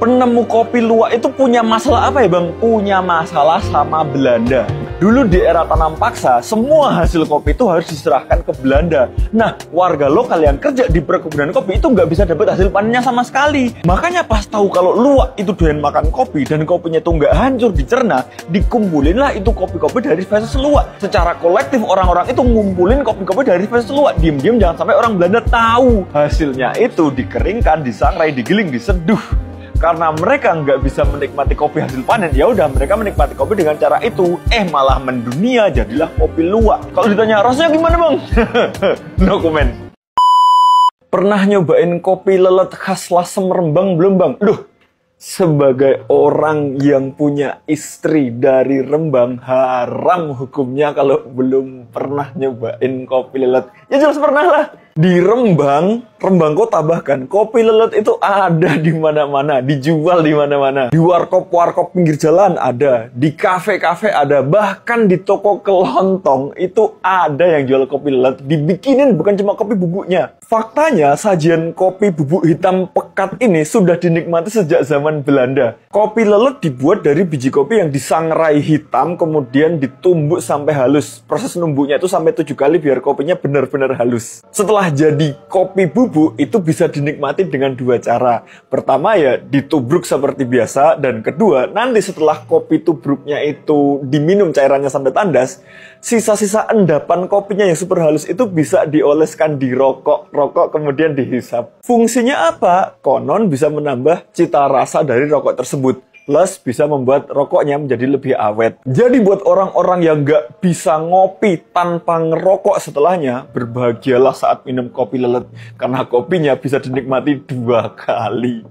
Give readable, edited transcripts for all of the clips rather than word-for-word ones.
Penemu kopi luwak itu punya masalah apa ya bang? Punya masalah sama Belanda. Dulu di era tanam paksa, semua hasil kopi itu harus diserahkan ke Belanda. Nah, warga lokal yang kerja di perkebunan kopi itu nggak bisa dapat hasil panennya sama sekali. Makanya pas tahu kalau luwak itu doyan makan kopi dan kopinya itu nggak hancur dicerna, dikumpulinlah itu kopi-kopi dari spesies luwak. Secara kolektif orang-orang itu ngumpulin kopi-kopi dari spesies luwak. Diem-diem jangan sampai orang Belanda tahu. Hasilnya itu dikeringkan, disangrai, digiling, diseduh. Karena mereka nggak bisa menikmati kopi hasil panen, ya udah mereka menikmati kopi dengan cara itu. Malah mendunia, jadilah kopi luwak. Kalau ditanya rasanya gimana bang? No comment. Pernah nyobain kopi lelet khas Lasem Rembang belum bang? Duh, sebagai orang yang punya istri dari Rembang, haram hukumnya kalau belum pernah nyobain kopi lelet. Ya jelas pernah lah. Di Rembang Kota bahkan kopi lelet itu ada di mana-mana, dijual di mana-mana. Di warkop pinggir jalan ada, di kafe-kafe ada, bahkan di toko kelontong itu ada yang jual kopi lelet. Dibikinin bukan cuma kopi bubuknya. Faktanya sajian kopi bubuk hitam pekat ini sudah dinikmati sejak zaman Belanda. Kopi lelet dibuat dari biji kopi yang disangrai hitam kemudian ditumbuk sampai halus. Proses numbuknya itu sampai 7 kali biar kopinya benar-benar halus. Setelah jadi kopi bubuk itu bisa dinikmati dengan 2 cara. Pertama ya ditubruk seperti biasa, dan kedua nanti setelah kopi tubruknya itu diminum cairannya sampai tandas, sisa-sisa endapan kopinya yang super halus itu bisa dioleskan di rokok kemudian dihisap. Fungsinya apa? Konon bisa menambah cita rasa dari rokok tersebut. Plus bisa membuat rokoknya menjadi lebih awet. Jadi buat orang-orang yang nggak bisa ngopi tanpa ngerokok setelahnya, berbahagialah saat minum kopi lelet. Karena kopinya bisa dinikmati 2 kali.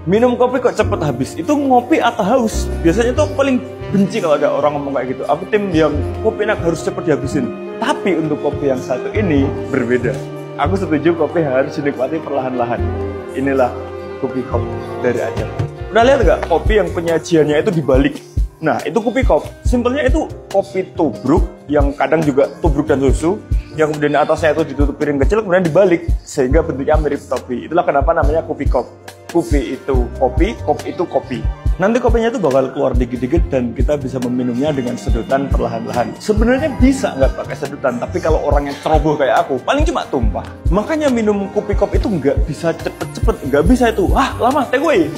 Minum kopi kok cepet habis? Itu ngopi atau haus? Biasanya tuh paling benci kalau ada orang ngomong kayak gitu. Aku tim yang kopi enak harus cepet dihabisin. Tapi untuk kopi yang satu ini berbeda. Aku setuju kopi harus dinikmati perlahan-lahan. Inilah kopi kop dari Aceh. Udah lihat nggak kopi yang penyajiannya itu dibalik? Nah, itu kopi kop. Simpelnya itu kopi tubruk, yang kadang juga tubruk dan susu, yang kemudian atasnya itu ditutup piring kecil, kemudian dibalik, sehingga bentuknya mirip topi. Itulah kenapa namanya kopi kop. Kopi itu kopi, kop itu kopi. Nanti kopinya itu bakal keluar dikit-dikit dan kita bisa meminumnya dengan sedutan perlahan-lahan. Sebenarnya bisa nggak pakai sedutan, tapi kalau orang yang ceroboh kayak aku, paling cuma tumpah. Makanya minum kopi kop itu nggak bisa cepet-cepet, nggak bisa itu. Lama, take away.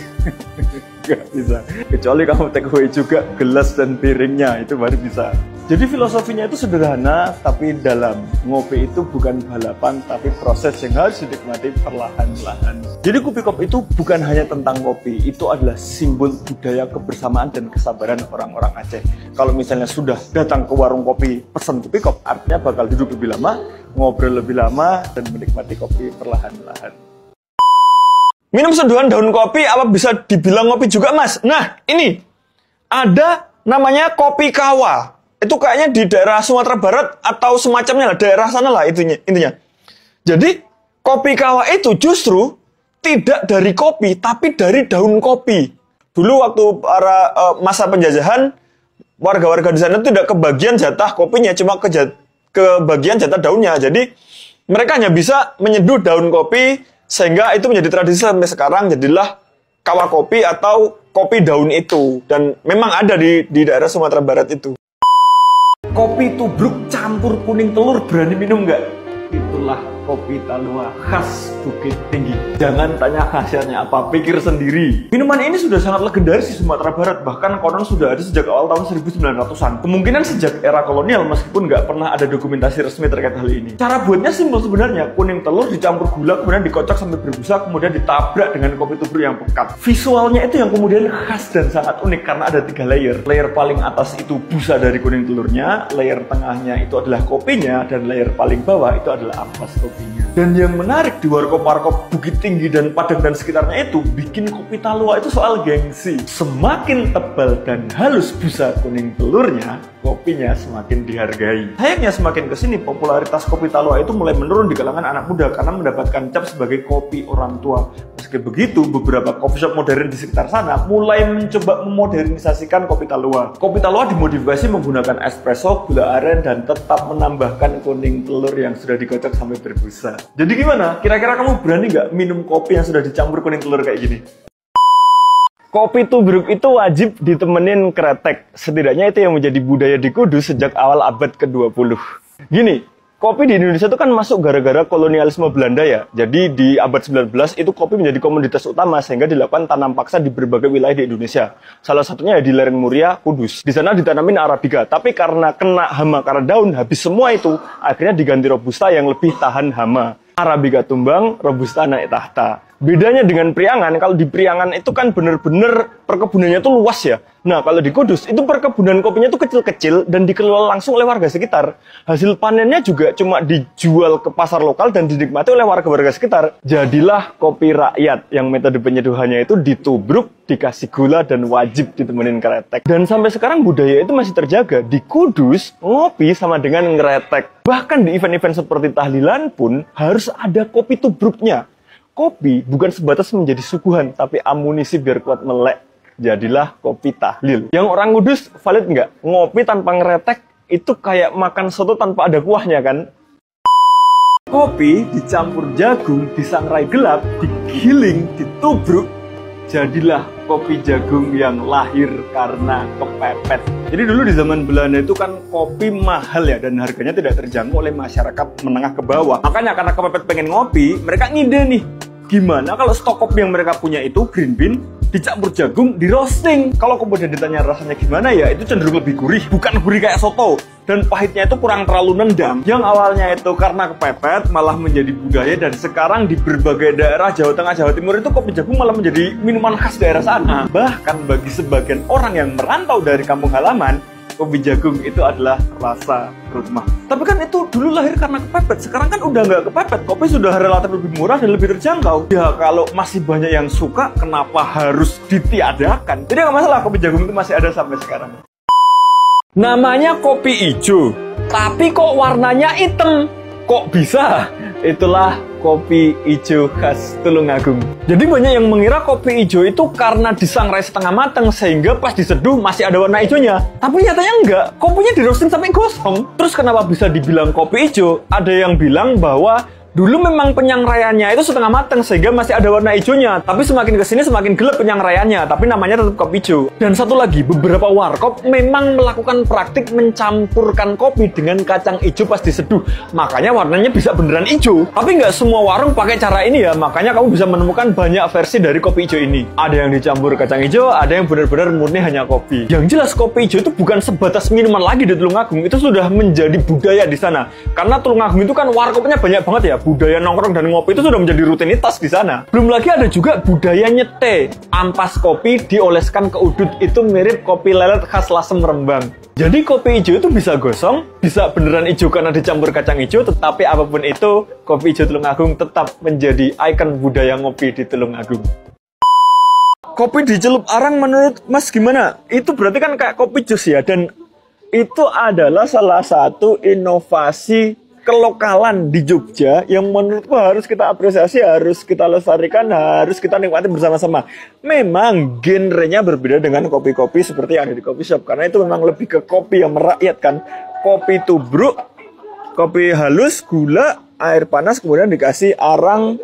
Nggak bisa. Kecuali kamu take away juga gelas dan piringnya, itu baru bisa. Jadi filosofinya itu sederhana, tapi dalam. Ngopi itu bukan balapan, tapi proses yang harus dinikmati perlahan-lahan. Jadi kopi kop itu bukan hanya tentang kopi, itu adalah simbol budaya kebersamaan dan kesabaran orang-orang Aceh. Kalau misalnya sudah datang ke warung kopi, pesan kopi kop, artinya bakal duduk lebih lama, ngobrol lebih lama, dan menikmati kopi perlahan-lahan. Minum seduhan daun kopi, apa bisa dibilang kopi juga mas? Nah, ini ada namanya kopi kawa. Itu kayaknya di daerah Sumatera Barat atau semacamnya lah, daerah sana lah intinya. Jadi kopi kawa itu justru tidak dari kopi, tapi dari daun kopi. Dulu waktu para masa penjajahan, warga-warga di sana tidak kebagian jatah kopinya, cuma kebagian jatah daunnya. Jadi mereka hanya bisa menyeduh daun kopi, sehingga itu menjadi tradisi sampai sekarang, jadilah kawa kopi atau kopi daun itu. Dan memang ada di daerah Sumatera Barat itu. Kopi tubruk campur kuning telur, berani minum nggak? Itulah kopi Talua khas Bukit Tinggi. Jangan tanya khasiatnya apa, pikir sendiri. Minuman ini sudah sangat legendaris di Sumatera Barat, bahkan konon sudah ada sejak awal tahun 1900-an. Kemungkinan sejak era kolonial, meskipun nggak pernah ada dokumentasi resmi terkait hal ini. Cara buatnya simpel sebenarnya, kuning telur dicampur gula, kemudian dikocok sampai berbusa, kemudian ditabrak dengan kopi tubruk yang pekat. Visualnya itu yang kemudian khas dan sangat unik karena ada 3 layer. Layer paling atas itu busa dari kuning telurnya, layer tengahnya itu adalah kopinya, dan layer paling bawah itu adalah ampas kopi. Dan yang menarik di warkop-warkop Bukit Tinggi dan Padang dan sekitarnya itu bikin kopi Talua itu soal gengsi. Semakin tebal dan halus busa kuning telurnya, kopinya semakin dihargai. Sayangnya semakin kesini popularitas kopi Talua itu mulai menurun di kalangan anak muda karena mendapatkan cap sebagai kopi orang tua. Meski begitu, beberapa coffee shop modern di sekitar sana mulai mencoba memodernisasikan kopi Talua. Kopi Talua dimodifikasi menggunakan espresso, gula aren, dan tetap menambahkan kuning telur yang sudah dikocok sampai berbusa. Jadi gimana? Kira-kira kamu berani nggak minum kopi yang sudah dicampur kuning telur kayak gini? Kopi tubruk itu wajib ditemenin kretek. Setidaknya itu yang menjadi budaya di Kudus sejak awal abad ke-20. Gini, kopi di Indonesia itu kan masuk gara-gara kolonialisme Belanda ya. Jadi di abad 19 itu kopi menjadi komoditas utama sehingga dilakukan tanam paksa di berbagai wilayah di Indonesia. Salah satunya ya di lereng Muria, Kudus. Di sana ditanamin Arabica, tapi karena kena hama karena daun, habis semua itu, akhirnya diganti Robusta yang lebih tahan hama. Arabica tumbang, Robusta naik tahta. Bedanya dengan Priangan, kalau di Priangan itu kan bener-bener perkebunannya tuh luas ya. Nah, kalau di Kudus itu perkebunan kopinya tuh kecil-kecil dan dikelola langsung oleh warga sekitar. Hasil panennya juga cuma dijual ke pasar lokal dan dinikmati oleh warga-warga sekitar. Jadilah kopi rakyat yang metode penyeduhannya itu ditubruk, dikasih gula dan wajib ditemenin kretek. Dan sampai sekarang budaya itu masih terjaga. Di Kudus, ngopi sama dengan ngretek. Bahkan di event-event seperti tahlilan pun harus ada kopi tubruknya. Kopi bukan sebatas menjadi suguhan, tapi amunisi biar kuat melek. Jadilah kopi tahlil. Yang orang Kudus valid nggak? Ngopi tanpa ngeretek itu kayak makan soto tanpa ada kuahnya kan? Kopi dicampur jagung, disangrai gelap, digiling, ditubruk. Jadilah kopi jagung yang lahir karena kepepet. Jadi dulu di zaman Belanda itu kan kopi mahal ya, dan harganya tidak terjangkau oleh masyarakat menengah ke bawah. Makanya karena kepepet pengen ngopi, mereka ngide nih. Gimana kalau stok kopi yang mereka punya itu green bean, dicampur jagung, di roasting. Kalau kemudian ditanya rasanya gimana ya, itu cenderung lebih gurih. Bukan gurih kayak soto. Dan pahitnya itu kurang terlalu nendang. Yang awalnya itu karena kepepet, malah menjadi budaya. Dan sekarang di berbagai daerah Jawa Tengah, Jawa Timur itu kopi jagung malah menjadi minuman khas daerah sana. Bahkan bagi sebagian orang yang merantau dari kampung halaman, kopi jagung itu adalah rasa rumah. Tapi kan itu dulu lahir karena kepepet. Sekarang kan udah nggak kepepet. Kopi sudah relatif lebih murah dan lebih terjangkau. Ya kalau masih banyak yang suka, kenapa harus ditiadakan? Jadi nggak masalah, kopi jagung itu masih ada sampai sekarang. Namanya kopi ijo, tapi kok warnanya hitam? Kok bisa? Itulah kopi ijo khas Tulungagung. Jadi banyak yang mengira kopi ijo itu karena disangrai setengah matang sehingga pas diseduh masih ada warna ijonya. Tapi nyatanya enggak, kopinya di roasting sampai gosong. Terus kenapa bisa dibilang kopi ijo? Ada yang bilang bahwa dulu memang penyangraiannya itu setengah matang sehingga masih ada warna hijaunya. Tapi semakin kesini semakin gelap penyangraiannya. Tapi namanya tetap kopi hijau. Dan satu lagi, beberapa warkop memang melakukan praktik mencampurkan kopi dengan kacang hijau pas diseduh. Makanya warnanya bisa beneran hijau. Tapi nggak semua warung pakai cara ini ya. Makanya kamu bisa menemukan banyak versi dari kopi hijau ini. Ada yang dicampur kacang hijau, ada yang benar-benar murni hanya kopi. Yang jelas kopi hijau itu bukan sebatas minuman lagi di Tulungagung. Itu sudah menjadi budaya di sana. Karena Tulungagung itu kan warkopnya banyak banget ya. Budaya nongkrong dan ngopi itu sudah menjadi rutinitas di sana. Belum lagi ada juga budaya nyete. Ampas kopi dioleskan ke udut, itu mirip kopi lelet khas Lasem Rembang. Jadi kopi hijau itu bisa gosong, bisa beneran hijau karena dicampur kacang hijau, tetapi apapun itu, kopi hijau Tulungagung tetap menjadi ikon budaya ngopi di Tulungagung. Kopi dicelup arang menurut Mas gimana? Itu berarti kan kayak kopi jus ya, dan itu adalah salah satu inovasi kelokalan di Jogja yang menurutku harus kita apresiasi, harus kita lestarikan, harus kita nikmati bersama-sama. Memang genrenya berbeda dengan kopi-kopi seperti yang ada di coffee shop, karena itu memang lebih ke kopi yang merakyatkan. Kopi tubruk, kopi halus, gula, air panas, kemudian dikasih arang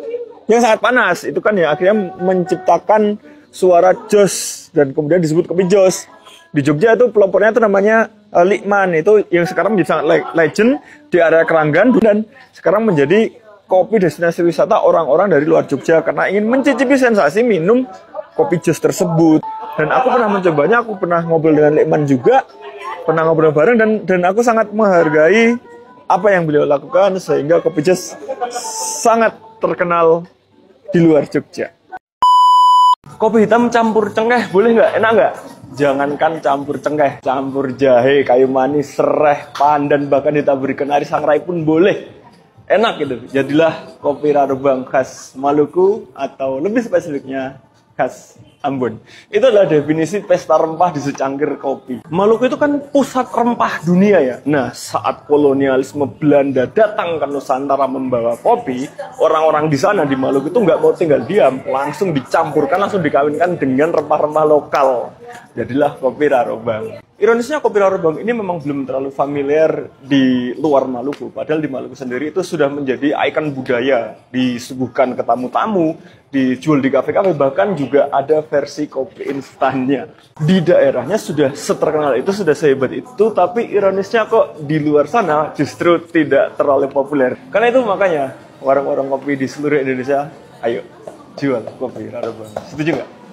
yang sangat panas. Itu kan ya akhirnya menciptakan suara jos dan kemudian disebut kopi jos. Di Jogja itu pelopornya itu namanya Likman, itu yang sekarang menjadi sangat legend di area Keranggan, dan sekarang menjadi kopi destinasi wisata orang-orang dari luar Jogja karena ingin mencicipi sensasi minum kopi jos tersebut. Dan aku pernah mencobanya, aku pernah ngobrol dengan Likman juga, pernah ngobrol bareng, dan aku sangat menghargai apa yang beliau lakukan sehingga kopi jos sangat terkenal di luar Jogja. Kopi hitam campur cengkeh boleh nggak? Enak nggak? Jangankan campur cengkeh, campur jahe, kayu manis, sereh, pandan, bahkan ditaburi kenari sangrai pun boleh. Enak gitu. Jadilah kopi Rarubang khas Maluku, atau lebih spesifiknya khas Ambon. Itu adalah definisi pesta rempah di secangkir kopi. Maluku itu kan pusat rempah dunia ya. Nah, saat kolonialisme Belanda datang ke Nusantara membawa kopi, orang-orang di sana di Maluku itu nggak mau tinggal diam, langsung dicampurkan, langsung dikawinkan dengan rempah-rempah lokal. Jadilah kopi Rarubang. Ironisnya kopi Rarabang ini memang belum terlalu familiar di luar Maluku. Padahal di Maluku sendiri itu sudah menjadi ikon budaya. Disuguhkan ke tamu-tamu, dijual di kafe-kafe, bahkan juga ada versi kopi instannya. Di daerahnya sudah seterkenal itu, sudah sehebat itu, tapi ironisnya kok di luar sana justru tidak terlalu populer. Karena itu makanya warung-warung kopi di seluruh Indonesia, ayo jual kopi Rarabang. Setuju nggak?